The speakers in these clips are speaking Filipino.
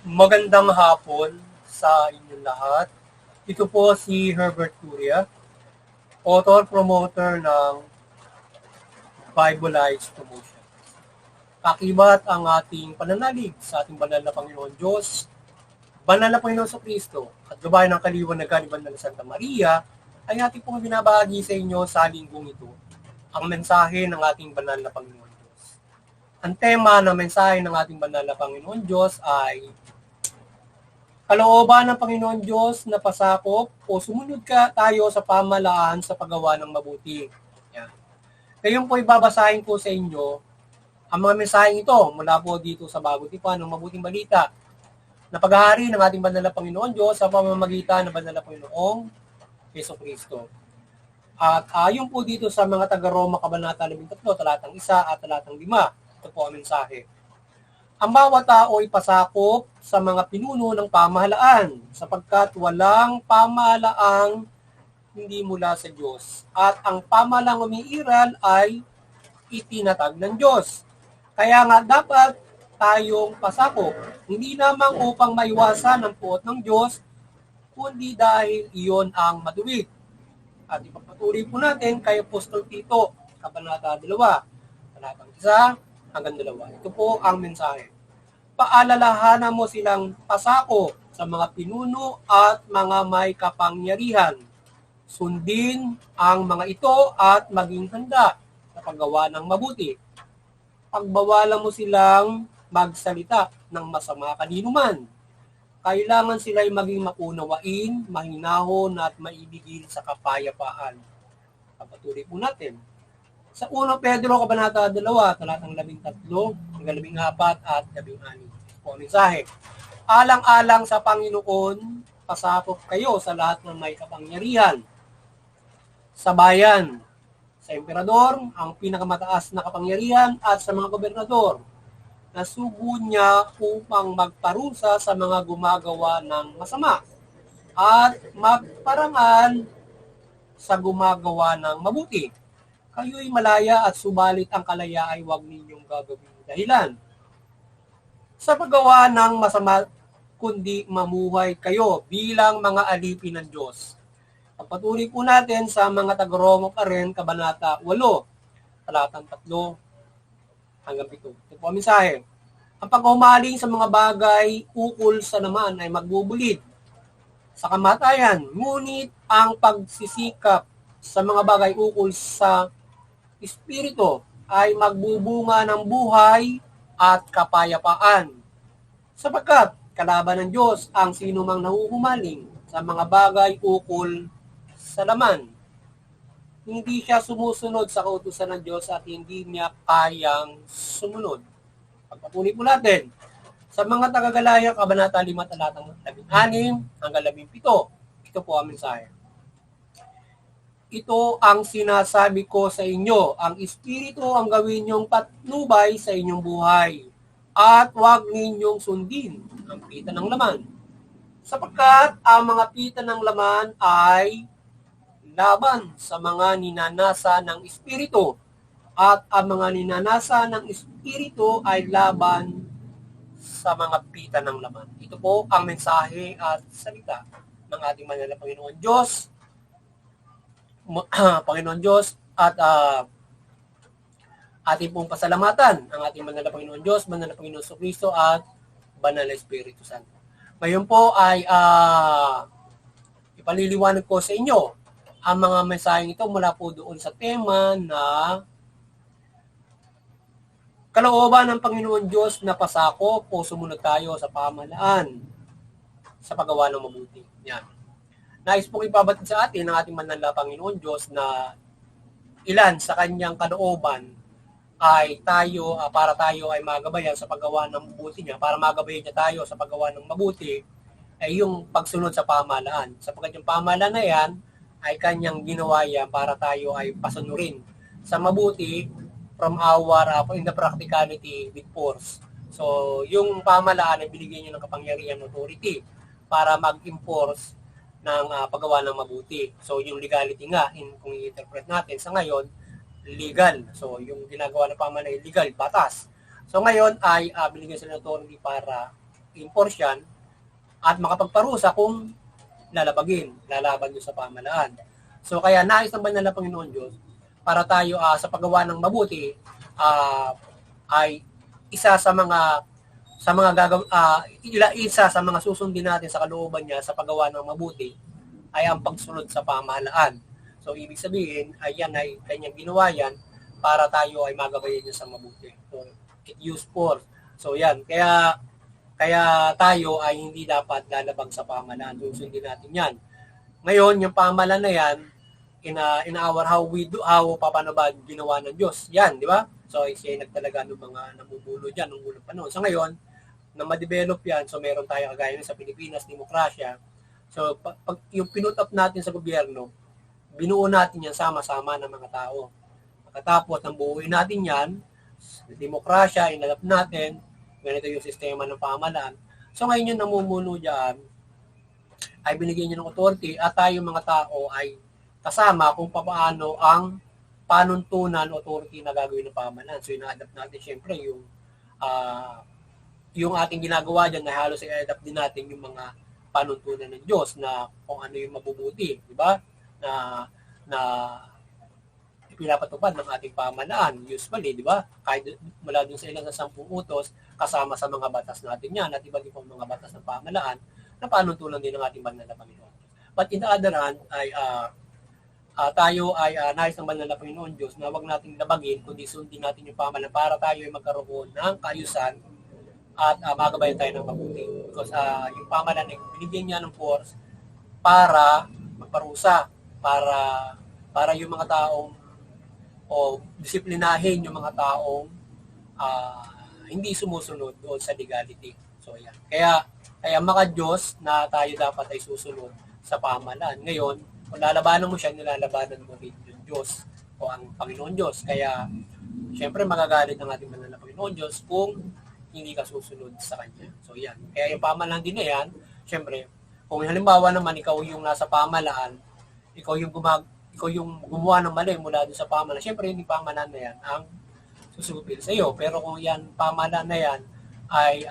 Magandang hapon sa inyong lahat. Ito po si Herbert Turia, author-promoter ng Biblites Promotion. Kakibat ang ating pananalig sa ating banal na Panginoon Diyos, banal na Panginoon sa Kristo, at gabay ng kaliwanagan ni Banal Santa Maria, ay ating pong binabahagi sa inyo sa linggong ito, ang mensahe ng ating banal na Panginoon Diyos. Ang tema ng mensahe ng ating banal na Panginoon Diyos ay kalooban ng Panginoon Diyos na pasakop o sumunod tayo sa pamahalaan sa paggawa ng mabuti. Yan. Ngayon po ibabasahin ko sa inyo ang mga mensaheng ito mula po dito sa Bagong Tipan ng Mabuting Balita na paghahari ng ating banal na Panginoon Diyos sa pamamagitan ng banal na Panginoong Yesu Kristo. At ayon po dito sa mga taga-Roma Kabanata 13, talatang 1 at talatang 5, ito po ang mensahe. Ang bawat tao ay pasakop sa mga pinuno ng pamahalaan sapagkat walang pamahalaang hindi mula sa Diyos. At ang pamahalaang umiiral ay itinatag ng Diyos. Kaya nga dapat tayong pasakop, hindi lamang upang maiwasan ang puot ng Diyos, kundi dahil iyon ang matuwid. At ipagpatuloy po natin kay Apostol Tito, Kabanata 2, talatang 1 hanggang 2. Ito po ang mensahe. Paalalahanan mo silang pasako sa mga pinuno at mga may kapangyarihan. Sundin ang mga ito at maging handa sa paggawa ng mabuti. Pagbawalan mo silang magsalita ng masama kanino man. Kailangan sila'y maging maunawain, mahinahon at maibigin sa kapayapaan. Pagpatuloy po natin. Sa 1 Pedro Kabanata 2, talatang 13 hanggang 14 at 16. Po ang mensahe. Alang-alang sa Panginoon, pasakop kayo sa lahat ng may kapangyarihan. Sa bayan, sa emperador, ang pinakamataas na kapangyarihan at sa mga gobernador, na sugo niya upang magparusa sa mga gumagawa ng masama at magparangal sa gumagawa ng mabuti. Kayo'y malaya at subalit ang kalaya ay huwag ninyong gagawin dahilan sa paggawa ng masama, kundi mamuhay kayo bilang mga alipin ng Diyos. Pagpatuloy po natin sa mga taga-Roma pa rin, Kabanata 8, talatang 3 hanggang 7. Ito po ang mensahe. Ang paghumaling sa mga bagay ukol sa naman ay magbubulid sa kamatayan, ngunit ang pagsisikap sa mga bagay ukol sa Espiritu ay magbubunga ng buhay at kapayapaan. Sapagkat kalaban ng Diyos ang sinumang nahuhumaling sa mga bagay ukol sa laman. Hindi siya sumusunod sa kautusan ng Diyos at hindi niya kayang sumunod. Pagpatuloy po natin. Sa mga taga-Galaya, Kabanata 5, talatang 16 hanggang 17. Ito po ang mensahe. Ito ang sinasabi ko sa inyo, ang Espiritu ang gawin niyong patnubay sa inyong buhay, at huwag ninyong sundin ang pita ng laman. Sapagkat ang mga pita ng laman ay laban sa mga ninanasa ng Espiritu, at ang mga ninanasa ng Espiritu ay laban sa mga pita ng laman. Ito po ang mensahe at salita ng ating banal na Panginoon Diyos. Panginoon Diyos at ating pong pasalamatan ang ating banal na Panginoon Diyos, banal na Panginoon Jesucristo at banal na Espiritu Santo. Ngayon po ay ipaliliwanag ko sa inyo ang mga mensaheng ito mula po doon sa tema na kalooban ng Panginoon Diyos na pasakop o sumunod tayo sa pamahalaan sa paggawa ng mabuti. Yan. Nais pong ipabatid sa atin ng ating banal na Panginoon Diyos na ilan sa kanyang kalooban ay tayo, para tayo ay magabayan sa paggawa ng mabuti niya, para magabayan niya tayo sa paggawa ng mabuti, ay yung pagsunod sa pamahalaan. Sapagkat yung pamahalaan na yan ay kanyang ginawa yan para tayo ay pasunurin sa mabuti from our in the practicality with force. So, yung pamahalaan ay binigyan niyo ng kapangyarihan, authority para mag-enforce ng paggawa ng mabuti. So, yung legality nga, kung i-interpret natin sa ngayon, legal. So, yung ginagawa ng pamahalaan ay legal, batas. So, ngayon ay binigyan sila ng authority para makapag-enforce yan at makapagparusa kung lalaban nyo sa pamahalaan. So kaya nais ng banal na Panginoon Diyos para tayo sa paggawa ng mabuti ay isa sa mga isa sa mga susundin natin sa kalooban niya sa paggawa ng mabuti ay ang pagsunod sa pamahalaan. So ibig sabihin ay yan ay kanyang ginawa yan para tayo ay magabayan niya sa mabuti. So it used force. So yan, kaya tayo ay hindi dapat lalabag sa pamahalaan. Susundin natin yan. Ngayon, yung pamahalaan na yan, in our paano ba ginawa ng Diyos? Yan, di ba? So, siya ay nagtalaga ng mga namumulo dyan nung unang panahon. So, ngayon, na ma-develop yan, so meron tayo kagaya sa Pilipinas, demokrasya. So, pag yung pinut up natin sa gobyerno, binuo natin yan sama-sama ng mga tao. Pagkatapos, nang buuin natin yan, demokrasya, inalap natin, ganito yung sistema ng pamahalaan. So, ngayon yung namumuno dyan, ay binigyan niya ng authority at tayo mga tao ay kasama kung paano ang panuntunan authority na gagawin ng pamahalaan. So, ina-adapt natin syempre yung ating ginagawa dyan na halos i-adapt din natin yung mga panuntunan ng Diyos na kung ano yung mabubuti, di ba? Na ipinapatupad ng ating pamahalaan usually, di ba? Kahit mula dun sa ilang sa 10 utos, kasama sa mga batas natin yan at iba't ibang mga batas ng pamahalaan na panuntunan din ng ating banal na Panginoon. But in the other hand, ay tayo ay nais ng banal na Panginoon Diyos na wag nating labagin, kundi sundin natin yung pamahalaan para tayo ay magkaroon ng kaayusan at magabayan tayo ng mabuti. Because yung pamahalaan ay binigyan niya ng force para magparusa, para yung mga taong o disiplinahin yung mga taong hindi sumusunod doon sa legality. So yan. Kaya maka-Diyos na tayo dapat ay susunod sa pamahalaan. Ngayon, kung lalabanan mo siya, nilalabanan mo rin yung Diyos o ang Panginoon Diyos. Kaya, syempre magagalit ang ating banal na Panginoon Diyos kung hindi ka susunod sa Kanya. So yan. Kaya yung pamahalaan din na yan, syempre, kung halimbawa naman ikaw yung nasa pamahalaan, ikaw yung gumawa ng mali mula doon sa pamahalaan, syempre yung pamahalaan na yan ang susupil sa iyo. Pero kung yan, pamahalaan na yan ay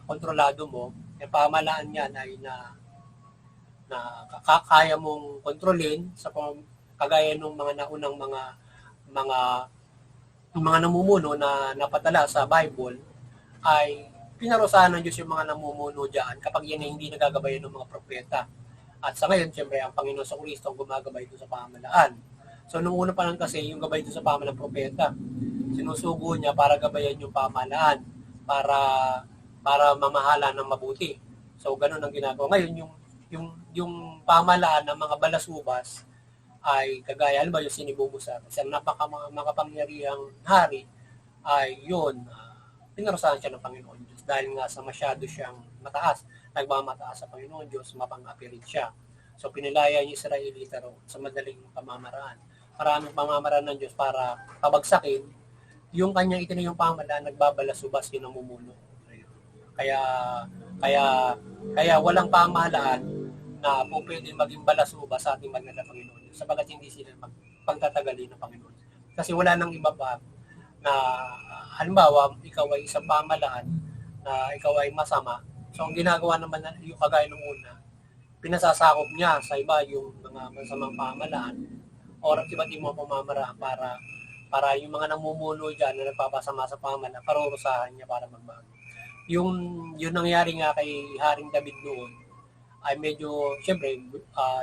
kontrolado mo, yung pamahalaan yan ay na kaya mong kontrolin sa kagaya ng mga naunang mga namumuno na napadala sa Bible ay pinarusahan ng Diyos yung mga namumuno diyan kapag yan ay hindi nagagabayan ng mga propeta. At sa ngayon, siyempre, ang Panginoon sa Kristo ang gumagabay doon sa pamahalaan. So, nung una pa lang kasi, yung gabay doon sa pamahalaan propeta, sinusugo niya para gabayan yung pamahalaan, para mamahala ng mabuti. So, ganun ang ginagawa. Ngayon, yung pamahalaan ng mga balasubas ay kagaya, alam ba yung Sinibubusar, isang makapangyarihang hari ay yun, pinarusahan siya ng Panginoon Diyos dahil nga sa masyado siyang mataas, nagmamataas sa Panginoon Diyos, mapang-apirit siya. So, pinilaya yung Israelita sa madaling pamamaraan. Maraming pamamaraan ng Diyos para pabagsakin yung kanyang itinayong pamahalaan, nagbabalasubas yung namumuno. Kaya walang pamahalaan na po pwede maging balasuba sa ating banal na Panginoon sapagat hindi sila pagtatagalin ng Panginoon. Kasi wala nang iba pa na halimbawa, ikaw ay isang pamahalaan na ikaw ay masama. So, ang ginagawa naman yung kagaya ng una, pinasasakop niya sa iba yung mga masamang pamahalaan o iba't ibang pamamaraan para yung mga namumuno dyan na nagpapasama sa pamahalaan, parurusahan niya para magbago. Yung nangyari nga kay Haring David noon ay medyo, syempre,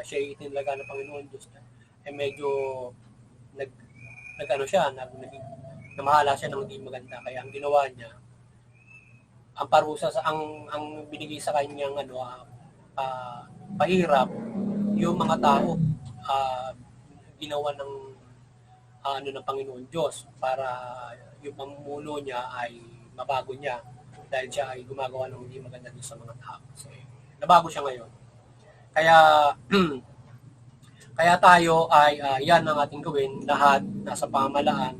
siya itinalaga ng Panginoon Diyos ay medyo namahala siya ng hindi maganda. Kaya ang ginawa niya, ang parusa ang binigay sa kanyang pahirap, yung mga tao ginawa ng Panginoon Diyos para yung pamumuno niya ay mabago niya dahil siya ay gumagawa ng hindi maganda din sa mga tao. So, nabago siya ngayon. Kaya tayo ay yan ang ating gawin, lahat nasa pamahalaan,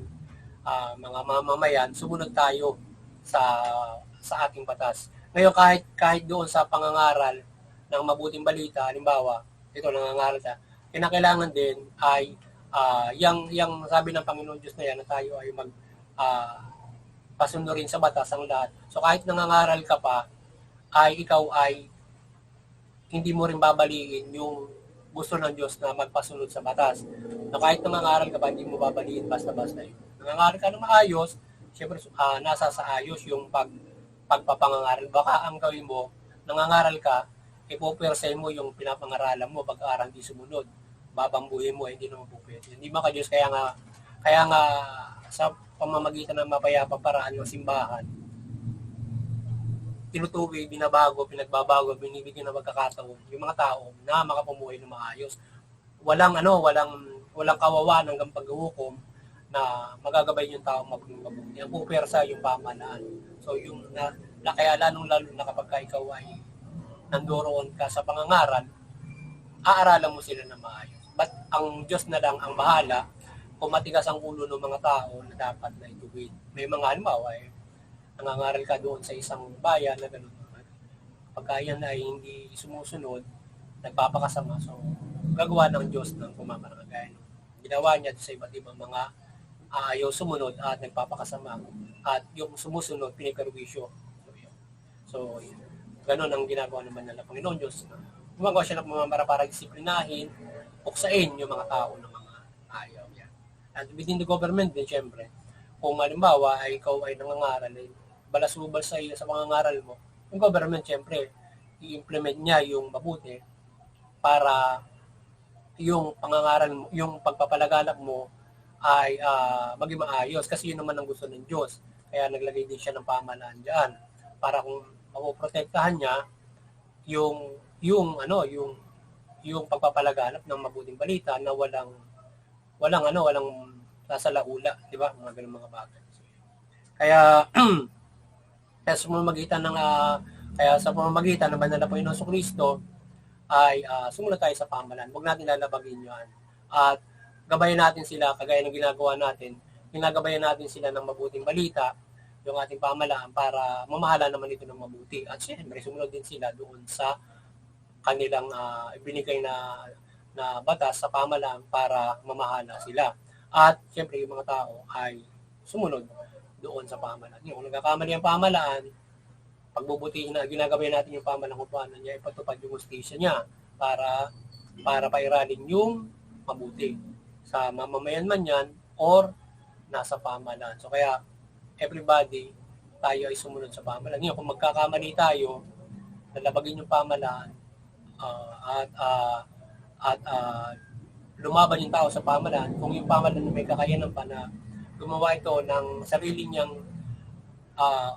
mga mamamayan, sumunod tayo sa ating batas. Ngayon kahit doon sa pangangaral ng mabuting balita, halimbawa, ito nangangaral siya, kinakailangan din ay yang sabi ng Panginoon Diyos na yan na tayo ay pasundo rin sa batas ang lahat. So kahit nangangaral ka pa, ay ikaw ay hindi mo rin babaliin yung gusto ng Diyos na magpasunod sa batas. Na kahit nangangaral ka pa, hindi mo babaliin basta-basta yun. Nangangaral ka ng maayos, syempre nasa sa ayos yung pagpapangangaral. Baka ang gawin mo, nangangaral ka, ipopersahin mo yung pinapangaralan mo pag-aaral di sumunod. Babambuhin mo, hindi naman po pwede. Hindi ba ka-Diyos, kaya nga sa pamamagitan ng mapayapang paraan ng simbahan, tinutuwi, binabago, pinagbabago, binibigyan ng magkakataon yung mga tao na makapumuhay ng maayos. Walang kawawa hanggang paghuhukom na magagabay yung tao mabuti. Ang pupersa yung pamahalaan. So yung kaya lalo na kapag ikaw ay nandoroon ka sa pangangaral, aaralan mo sila na maayos. But ang Diyos na lang ang bahala kung matigas ang ulo ng mga tao na dapat na ituwid. May mga halimbawa nangangaral ka doon sa isang bayan na gano'n. Pagka yan ay hindi sumusunod, nagpapakasama. So, gagawa ng Diyos ng pamamaragay. Ginawa niya sa iba't ibang mga ayaw sumunod at nagpapakasama. At yung sumusunod, piniperwisyo. So, gano'n ang ginagawa naman ng Panginoon Diyos. Gumagawa siya ng pamamara para disiplinahin, uksain yung mga tao ng mga ayaw niya. At within the government din, syempre, kung malimbawa ay ikaw ay nangangaral, balasubal sa iyo sa pangangaral mo, yung government, syempre, i-implement niya yung mabuti para yung pangangaral mo, yung pagpapalaganap mo ay maging maayos kasi yun naman ang gusto ng Diyos. Kaya naglagay din siya ng pamahalaan diyan para kung mapoprotektahan niya yung pagpapalaganap ng mabuting balita na walang sasalaula, di ba? Mga ganung mga bagay. Kaya sa pamamagitan ng banal na Panginoon Kristo ay sumunod tayo sa pamahalaan. Huwag natin lalabagin yan. At gabayan natin sila, kagaya ng ginagawa natin, ginagabayan natin sila ng mabuting balita, yung ating pamahalaan para mamahala naman ito ng mabuti. At siyempre, sumunod din sila doon sa kanilang ibinigay na batas sa pamahalaan para mamahala sila. At siyempre, yung mga tao ay sumunod doon sa pamahalaan. Kung nagkakamali ang pamahalaan, pagbubutihin na, ginagabayan natin yung pamahalaan kung paano niya ipatupad yung justisya niya para pairalin yung mabuti sa mamamayan man yan or nasa pamahalaan. So kaya everybody, tayo ay sumunod sa pamahalaan. Kung magkakamali tayo, lalabagin yung pamahalaan at lumaban yung tao sa pamahalaan, kung yung pamahalaan may kakayanan pa na gumawa ito ng sarili niyang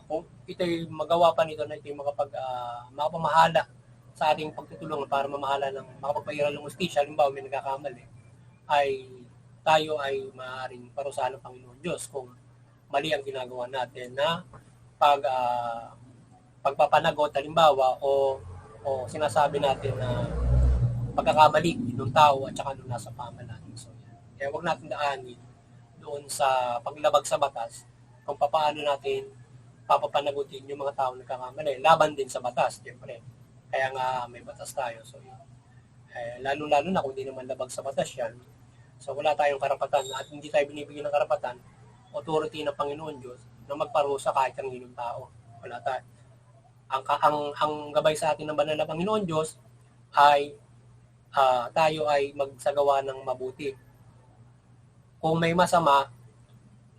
kung ito'y magawa pa nito na ito'y makapamahala sa ating pagtutulungan para mamahala ng makapagpairal ng justisya, halimbawa may nagkakamali, ay tayo ay maaaring parusahan ng Panginoon Diyos kung mali ang ginagawa natin na pagpapanagot, halimbawa, o sinasabi natin na pagkakamali ng tao at saka nung nasa pamahalaan. So, kaya huwag natin daanin doon sa paglabag sa batas kung paano natin papapanagutin yung mga tao na nagkakamali. Laban din sa batas, siyempre. Kaya nga may batas tayo. So, lalo-lalo na kung hindi naman labag sa batas yan. So, wala tayong karapatan at hindi tayo binibigyan ng karapatan, authority ng Panginoon Diyos na magparusa kahit ang hinong tao. Wala tayo. Ang gabay sa atin ng banal na Panginoon Diyos ay tayo ay magsagawa ng mabuti. Kung may masama,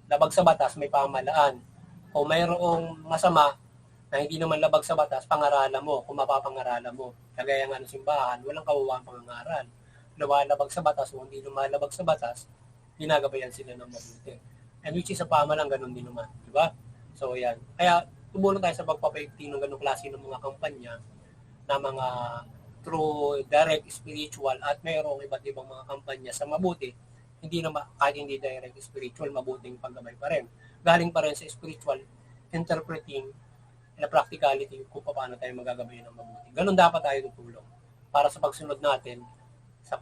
labag sa batas, may pamahalaan. Kung mayroong masama na hindi naman labag sa batas, pangaralan mo, kung mapapangaralan mo. Kagaya nga ng simbahan, walang kawawang pangangaral. Lumalabag sa batas, o hindi lumalabag sa batas, ginagabayan sila ng mabuti. And which is sa pamahalaan, ganun din naman. Diba? So, yan. Kaya, tumulong tayo sa pagpapaigting ng ganung klase ng mga kampanya na mga through direct spiritual at mayroong iba't ibang mga kampanya sa mabuti, hindi naman, kahit hindi direct spiritual, mabuting paggabay pa rin. Galing pa rin sa spiritual interpreting na practicality kung paano tayo magagabay ng mabuti. Ganun dapat tayo tutulong para sa pagsunod natin sa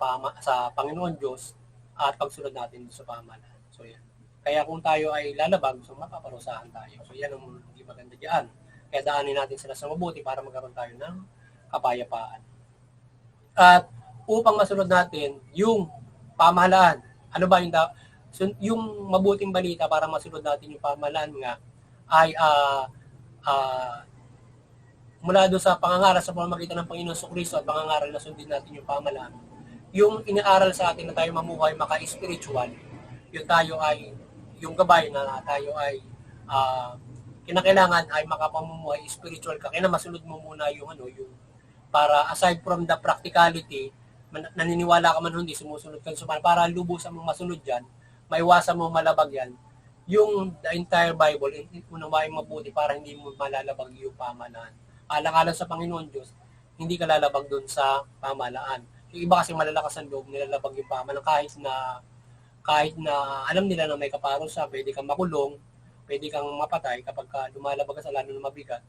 Panginoon Diyos at pagsunod natin sa pamahalaan. So yan. Kaya kung tayo ay lalabag, so mapaparusahan tayo. So yan ang hindi maganda diyan. Kaya daanin natin sila sa mabuti para magkaroon tayo ng kapayapaan. At upang masunod natin yung pamahalaan, ano ba yung mabuting balita para masunod natin yung pamahalaan nga ay mula doon sa pangangaral sa pamamagitan ng Panginoon Kristo at pangangaral na sundin natin yung pamahalaan, yung inaaral sa atin na tayo mamuhay maka-spiritual, yung tayo ay, yung gabay na tayo ay kinakailangan ay makapamumuhay spiritual ka. Kaya masunod mo muna yung yung para aside from the practicality, naniniwala ka man hindi, sumusunod ka sa para lubusan mong masunod yan, maiwasan mo malabag yan, yung the entire Bible, unawain mabuti para hindi mo malalabag yung pamahalaan. Alang-alang sa Panginoon Diyos, hindi ka lalabag doon sa pamahalaan. Yung iba kasi malalakas ang loob, nilalabag yung pamahalaan kahit na alam nila na may kaparusa, pwede kang makulong, pwede kang mapatay kapag lumalabag ka sa lalo na mabigat,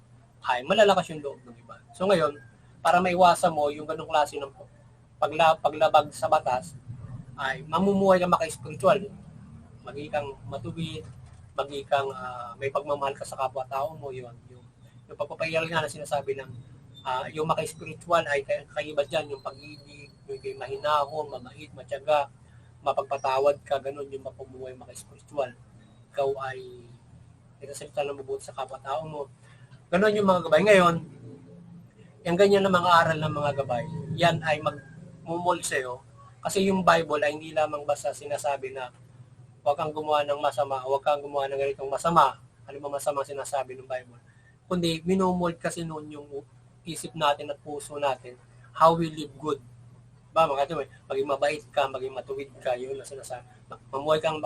ay malalakas yung loob ng iba. So ngayon, para maiwasan mo yung ganung klase ng paglabag sa batas, ay mamumuhay ka maka-spiritual. Maging kang matuwid, maging kang may pagmamahal ka sa kapwa-tao mo, yung pagpapairal nga na sinasabi ng yung maka-spiritual ay kaiba dyan, yung pag-ibig, yung mahinahon, mabait, matyaga, mapagpatawad ka, ganun yung mapumuhay maka-spiritual. Ikaw ay nagsasalita ng mabuti sa kapwa-tao mo. Ganun yung mga gabay. Ngayon, yung ganyan na mga aral ng mga gabay, yan ay magmumol sa'yo. Kasi yung Bible ay hindi lamang basta sinasabi na huwag kang gumawa ng masama, huwag kang gumawa ng ganitong masama. Ano ba masama sinasabi ng Bible? Kundi minumol kasi noon yung isip natin at puso natin, how we live good. Ba, maging mabait ka, maging matuwid ka, yun na sinasabi. Mamuhay kang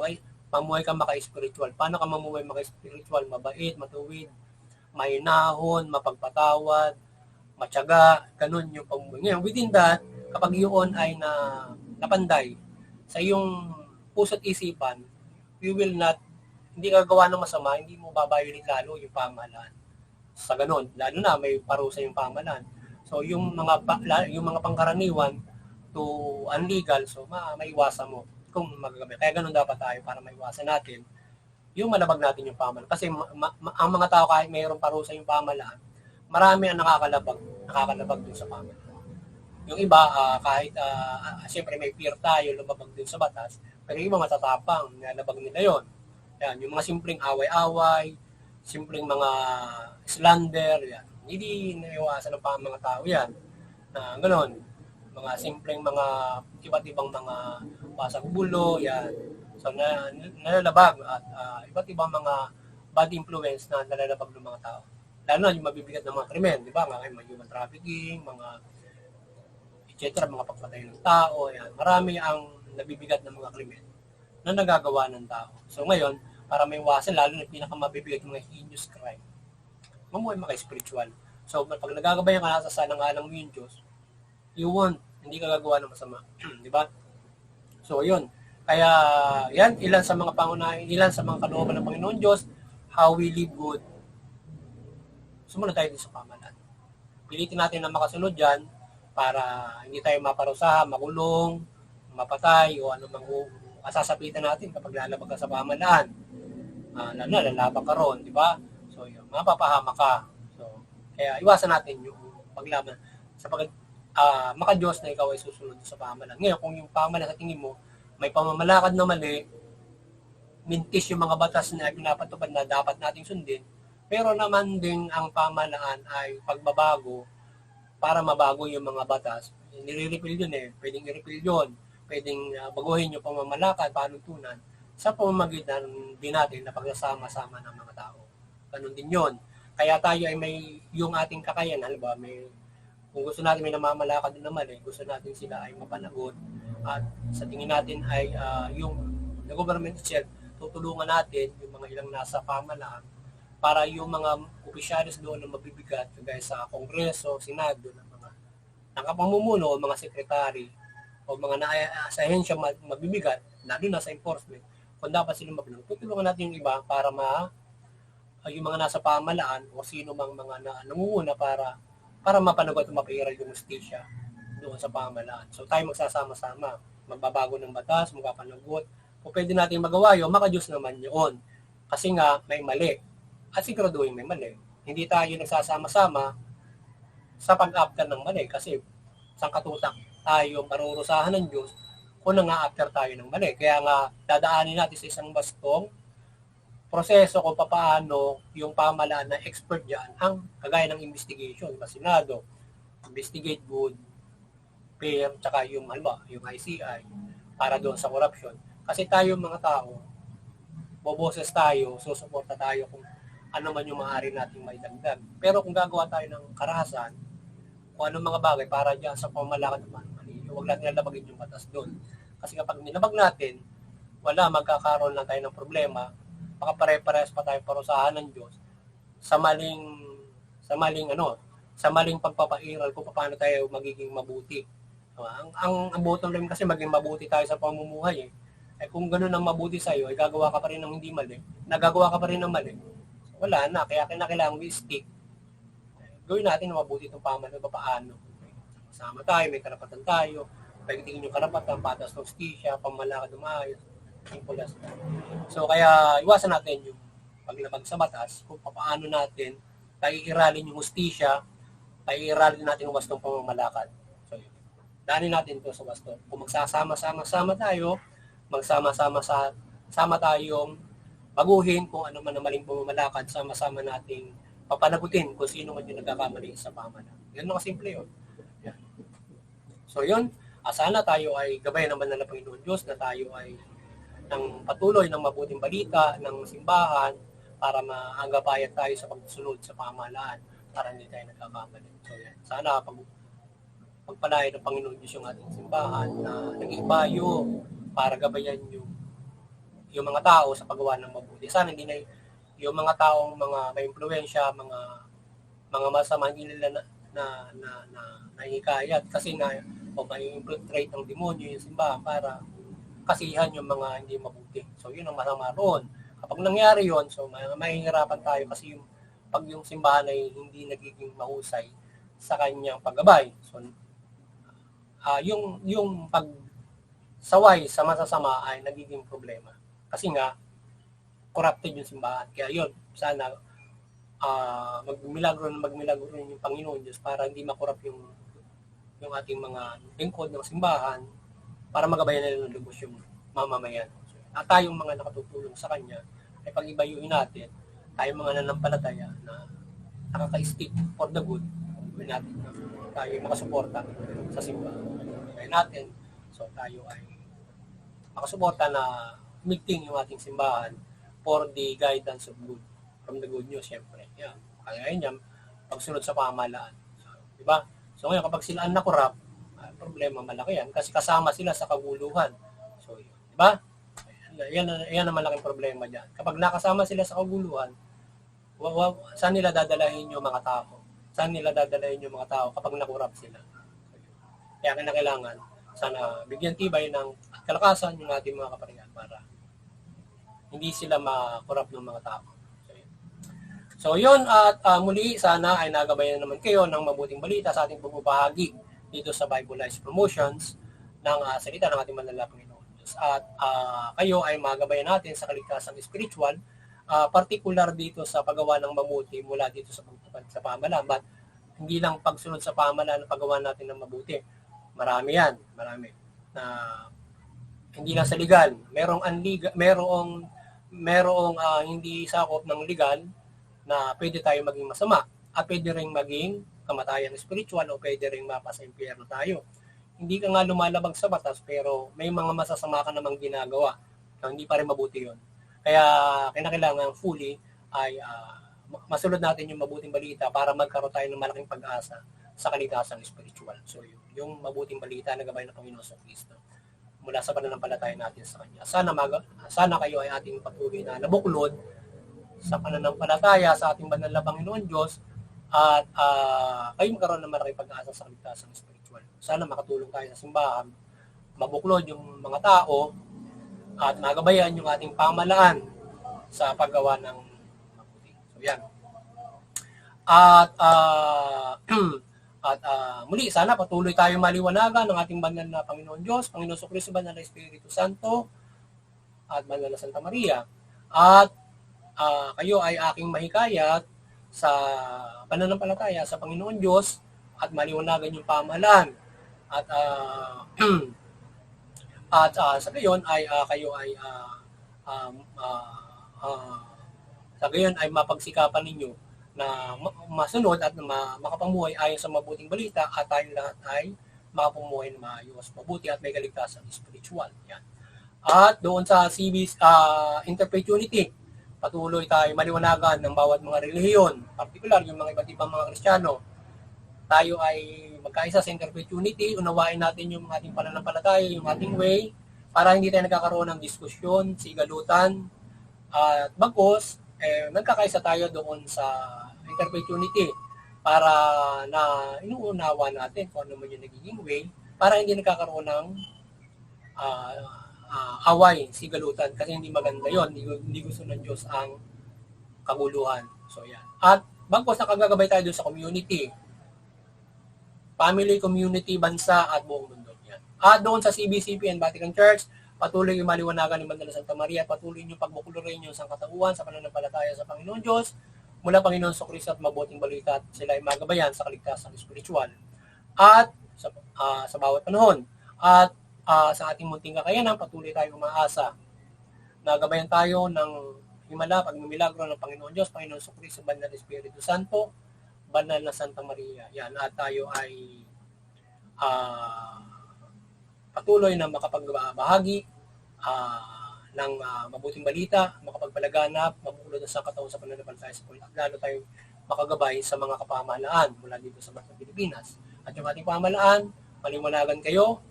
maka-spiritual. Paano ka mamuhay maka-spiritual? Mabait, matuwid, mahinahon, mapagpatawad, matyaga, ganun yung pamumuhay. Ngayon, within that, kapag yun ay napanday sa iyong puso't isipan, you will not, hindi ka gawa ng masama, hindi mo babayolin lalo yung pamahalaan. Sa ganun, lalo na may parusa yung pamahalaan. So yung mga pangkaraniwan to unlegal, so maiwasan mo kung magagamit. Kaya ganun dapat tayo para maiwasan natin yung malabag natin yung pamahalaan. Kasi ang mga tao kahit mayroong parusa yung pamahalaan, marami ang nakakalabag dun sa pamahalaan. Yung iba, kahit siyempre may fear tayo, lumabag dun sa batas, pero yung iba matatapang, nilalabag nila yon. Yan, yung mga simpleng away-away, simpleng mga slander, yan. Hindi naiwasan ng mga tao yan. Ganon. Mga simpleng mga iba't ibang mga pasang bulo, yan. So, nalalabag at iba't ibang mga bad influence na nalalabag ng mga tao. Lalo na yung mabibigat ng mga krimen, di ba? Mga human trafficking, mga etc., mga pagpatay ng tao, yan. Marami ang nabibigat ng mga krimen na nagagawa ng tao. So ngayon, para may iwasan, lalo na pinakamabibigat yung mga heinous crime, mamuhay maka-spiritual. So pag nagagabayan ka na sa salang-alang mo yung Diyos, you won't, hindi ka gagawa ng masama. Di ba? So yun. Kaya yan, ilan sa mga pangunahin, ilan sa mga kalooban ng Panginoon Diyos, how we live good. Sumunod tayo din sa pamahalaan. Pilitin natin na makasunod dyan para hindi tayo maparusahan, makulong, mapatay, o ano mang kasasapitan natin kapag lalabag ka sa pamahalaan. Lalo na, lalabag ka ron, di ba? So, yun, mapapahama ka. So, kaya iwasan natin yung paglaban sa maka-Diyos na ikaw ay susunod sa pamahalaan. Ngayon, kung yung pamahalaan sa tingin mo, may pamamalakad na mali, mintis yung mga batas na pinapatupad na dapat nating sundin, pero naman din ang pamahalaan ay pagbabago para mabago yung mga batas. Nire-repeal yun pwedeng i-repeal yun, pwedeng baguhin yung pamamalakad, panuntunan, sa pamamagitan din natin na pagsasama-sama ng mga tao. Ganun din yun. Kaya tayo ay may yung ating kakayan, halimbawa kung gusto natin may namamalakad din naman gusto natin sila ay mapanagot at sa tingin natin ay yung the government itself, tutulungan natin yung mga ilang nasa pamahalaan para yung mga opisyalis doon na mabibigat kagaya sa Kongreso, Senado, ng mga nakapamumuno o mga sekretary o mga sa ahensya mabibigat, lalo na sa enforcement, kung dapat silang mapanagot, tutulungan natin yung iba para yung mga nasa pamahalaan o sino mang mga nangunguna para mapanagot at mapairal yung justisya doon sa pamahalaan. So tayo magsasama-sama, magbabago ng batas, magpapanagot. Kung pwede natin magawa yun, maka-Diyos naman yun. Kasi nga, may mali. At siguraduhin may mali. Hindi tayo nagsasama-sama sa pag-after ng mali kasi sangkatutak tayo marurusahan ng Diyos kung nga-after tayo ng mali. Kaya nga, dadaanin natin sa isang bastong proseso kung paano yung pamahalaan na expert diyan ang kagaya ng investigation, Senado, investigate good, fair, tsaka yung yung ICI para doon sa corruption. Kasi tayo mga tao, boboses tayo, susuporta tayo kung ano man yung maaari nating maidagdag. Pero kung gagawa tayo ng karahasan, kung anong mga bagay para diyan sa pamamalakad naman, huwag natin lalabagin yung batas doon. Kasi kapag nilabag natin, magkakaroon lang tayo ng problema, baka pare-parehas pa tayo parusahan ng Diyos sa maling pagpapairal kung paano tayo magiging mabuti. Ang bottom line kasi maging mabuti tayo sa pamumuhay. Kung ganoon ang mabuti sa iyo, gagawa ka pa rin ng hindi mali, nagagawa ka pa rin ng mali. Wala na, kaya kinakailangan we stick. Gawin natin na mabuti itong pamahalaan paano. Sama tayo, may karapatan tayo, pagdating yung karapatan, patas ng hustisya, pamalakad ng maayos, impulas. So kaya iwasan natin yung paglabag sa batas, kung paano natin paiiralin yung hustisya, paiiralin natin yung wastong pamamalakad. So yun. Daanin natin ito sa wasto. Kung magsasama-sama tayo, sama tayong baguhin kung ano man ang maling pamamalakad, sama-sama nating papanagutin kung sino man yung nagkakamali sa pamamalakad. Yan mga simple yun. Yan. So yun, sana tayo ay gabayan naman ng Panginoon Diyos na tayo ay ng patuloy ng mabuting balita ng simbahan para maagabayan tayo sa pagsunod sa pamahalaan para hindi tayo nagkakamali. So yan, sana pagpalain ng Panginoon Diyos yung ating simbahan na nag-ibayo para gabayan yung mga tao sa paggawa ng mabuti. Sana hindi na yung mga taong mga may impluwensya, mga masama, hindi nila nahihikayat kasi may infiltrate ng demonyo yung simbahan para kasihan yung mga hindi mabuti. So yun ang masama roon. Kapag nangyari yun, so mahihirapan tayo kasi pag yung simbahan ay hindi nagiging mahusay sa kanyang paggabay. So yung pagsaway sa masasama ay nagiging problema. Kasi nga, corrupted yung simbahan. Kaya yun, sana magmilagro yung Panginoon Diyos para hindi makorrupt yung ating mga lingkod ng simbahan para magabayan nila ng lubos yung mamamayan. At tayong mga nakatutulong sa Kanya ay pag-ibayuhin natin, tayong mga nanampalataya na nakaka-stick for the good, gawin natin na tayo makasuporta sa simbahan. Gawin natin, so tayo ay makasuporta na meeting yung ating simbahan for the guidance of good, from the good news, syempre. Yan. Kaya yan, pagsunod sa pamahalaan. So, diba? So ngayon, kapag sila ang nakurap, problema malaki yan kasi kasama sila sa kaguluhan. So, yun. Diba? Yan ang malaking problema dyan. Kapag nakasama sila sa kaguluhan, saan nila dadalahin yung mga tao? Saan nila dadalahin yung mga tao kapag nakurap sila? Kaya kailangan, sana bigyan tibay ng kalakasan yung ating mga kaparihan para hindi sila makurap ng mga tao. So yun, at muli sana ay nagabayan naman kayo ng mabuting balita sa ating pagbabahagi dito sa Bible Lives Promotions ng salita ng ating manala Panginoon Diyos. At kayo ay magabayan natin sa kaligtasang spiritual, particular dito sa paggawa ng mabuti mula dito sa pagtupad sa pamahalaan. But hindi lang pagsunod sa pamahalaan na paggawa natin ng mabuti. Marami yan, marami. Na hindi lang sa legal, merong hindi sakop ng legal na pwede tayo maging masama at pwede rin maging kamatayan spiritual o pwede rin mapasa impyerno tayo. Hindi ka nga lumalabag sa batas pero may mga masasama ka namang ginagawa na hindi pa rin mabuti yon. Kaya kinakailangan fully ay masunod natin yung mabuting balita para magkaroon tayo ng malaking pag-asa sa kaligtasang spiritual. So yung mabuting balita na gabay ng Panginoon sa Kristo mula sa pananampalataya natin sa Kanya. Sana kayo ay ating patuloy na nabuklod sa pananampalataya sa ating banal na Panginoon Diyos at kayo magkaroon ng malaking pag-asa sa kaligtasang spiritual. Sana makatulong tayo sa simbahan, mabuklod yung mga tao at magabayan yung ating pamahalaan sa paggawa ng mabuti. So yan. At muli, sana patuloy tayong maliwanagan ng ating banal na Panginoon Diyos, Panginoon Jesucristo, banal na Espiritu Santo, at banal na Santa Maria. At kayo ay aking mahikayat sa pananampalataya sa Panginoon Diyos at maliwanagan yung pamahalaan. At sa gayon ay kayo ay Sa gayon ay mapagsikapan ninyo na masunod at makapamuhay ayon sa mabuting balita at tayong lahat ay makapamuhay na maayos, mabuti at may kaligtasan spiritual. Yan. At doon sa CB's Interfaith Unity, patuloy tayo maliwanagan ng bawat mga relihiyon, particular yung mga iba't ibang mga Kristiyano. Tayo ay magkaisa sa Interfaith Unity, unawain natin yung ating pananampalataya, yung ating way, para hindi tayo nagkakaroon ng diskusyon, sigalutan, at bagkus, nagkakaisa tayo doon sa Interfaith Unity para na inuunawa natin kung ano man yung nagiging way, para hindi nagkakaroon ng away, sigalutan, kasi hindi maganda yon, hindi gusto ng Diyos ang kaguluhan. So yan. At bagkus nakagagabay tayo doon sa community, family, community, bansa, at buong mundo. Yan. At doon sa CBCP and Vatican Church, patuloy yung maliwanagan ng Banal na Santa Maria, patuloy yung pagbukulurin yung sangkatauhan sa pananampalataya sa Panginoon Diyos, mula Panginoon Kristo at mabuting balita, at sila ay magabayan sa kaligtasan spiritual. At sa bawat panahon, at sa ating munting kakayanan, patuloy tayong umaasa na gabayan tayo ng himala, pagmimilagro ng Panginoon Diyos, Panginoon Kristo, Banal na Espiritu Santo, Banal na Santa Maria. Yan, at tayo ay patuloy na makapagbahagi ng mabuting balita, makapagpalaganap, mabukulod sa katawan sa pananampalataya sa Panginoon, at lalo tayong makagabay sa mga kapamahalaan mula dito sa bansang Pilipinas. At yung ating pamahalaan, maliwanagan kayo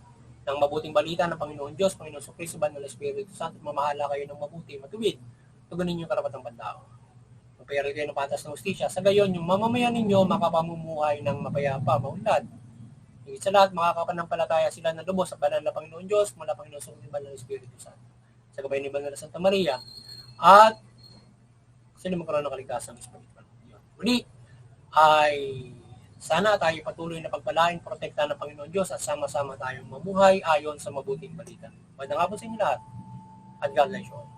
ng mabuting balita ng Panginoon Diyos, Panginoon Kristo, Banal na Espiritu Santo, mamahala kayo ng mabuti, matuwid, tugunin yung karapatang pantao. Magpayari kayo ng patas ng hustisya. Sa gayon, yung mamamayan ninyo makapamumuhay ng mapayapa, maunlad. Higit sa lahat, makakapanampalataya sila ng lubos sa banal na Panginoon Diyos, mula Panginoon sa Banal na Espiritu Santo, sa gabay ni Banal na Santa Maria, at sila magkaroon ng kaligtasan ng spiritual. Muli, ay sana tayo patuloy na pagpalain, protektahan ng Panginoon Diyos, at sama-sama tayong mamuhay ayon sa mabuting balita. Magandang hapon sa inyo lahat, at God bless you all.